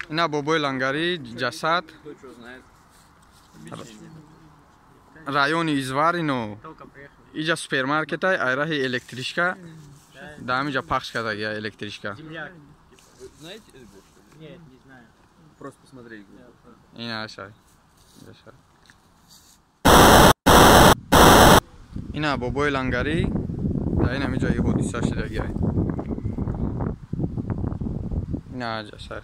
اینا بابای لنگری جسد رایون ایزوار اینو اینجا سوپرمارکت های ایراه الکتریشکا در همینجا پخش کرده گیا الکتریشکا. این اشای اینا بابای لنگری در این همینجا یه حدیثه شده گیا. اینا جسد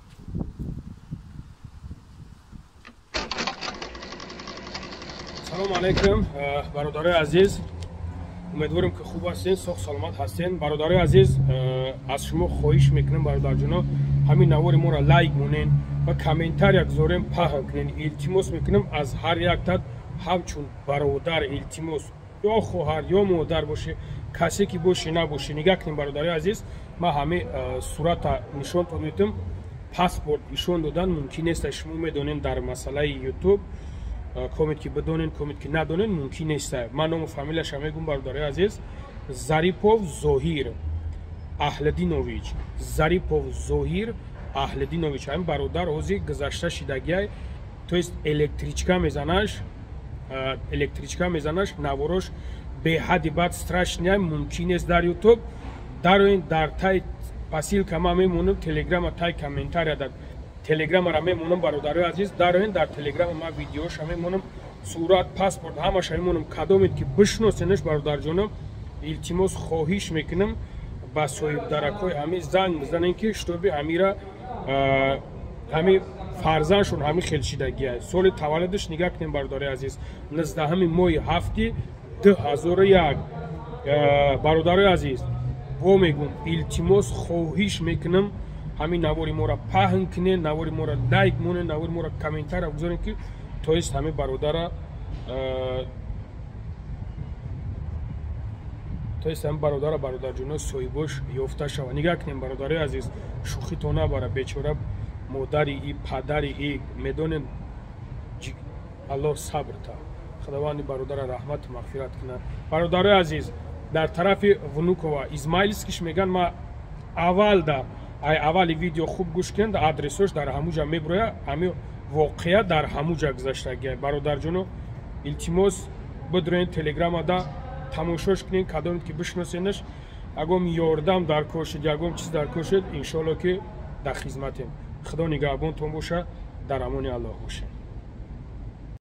سلام علیکم برادرای عزیز، امیدوارم که خوب هستین، سخت سلامت هستین. برادرای عزیز، از شما خواهش میکنم برادر جانا همین نوار ما را لایک مونین و کامنتار یک زورم پهن کنین. التماس میکنم از هر یک تاد همچون برادر التماس یا خواهر یا مادر باشه، کسی که باشه نباشه نگاه کنین. برادرای عزیز، ما همه صورت نشان دادم، پاسپورت نشان دادن ممکن است شما میدونین در مسئله یوتیوب کامنت که بدونین کامنت که ندونین ممکن نیست. من نام و فامیلش میگم برادرای عزیز، زاریپوف زهیر اهلدینوویچ. زاریپوف زهیر اهلدینوویچ. همین برادر روزی گذشته شدگی تویست الکتریچکا میزنش نواروش به حدی بد страшне ممکن است در یوتیوب در تای پاسیل که ما میمونم تلگرام تای کامنتار داد تلگرام را میمونم برادرای عزیز در تلگرام ما ویدیوش میمونم صورت پاسپورت همش میمونم کدومید که بشناسینش برادر جانم. التماس خواهش میکنم با صاحب درکای همین زنگ بزنین که شتوبی امیرا همین فرزندشون همین خلشیدگی سال تولدش نگاه کنیم برادرای عزیز 19 ماه هفته 2001. برادرای عزیز با میگم التماس خواهش میکنم همین نواری ما را پهن کنین، نواری ما را لایک مونین، نواری ما را کامنتار بگذارین که تویست همه برادر برادر جون سویبوش یافته شود. نگاه کنین برادرای عزیز، شوخی تو نبره، بیچاره مادری ای پدری ای میدونین. الله صبر تا خداوند برادر رحمت مغفرت کنه. برادرای عزیز، در طرف ونوکووا ازمایلسکیش میگن ما اول ویدیو خوب گوش کن، آدرسش در همونجا میبره، همین واقعیت در همونجا گذاشته گیه. برادر جونو التماس بدرین تلگرام دا تماشاش کنین کدوم که بشناسینش. اگم یاردم در کاشید یگم چیز در کاشید انشالله که در خدمتیم. خدا نگهبانتون باشه، در امان الله باشه.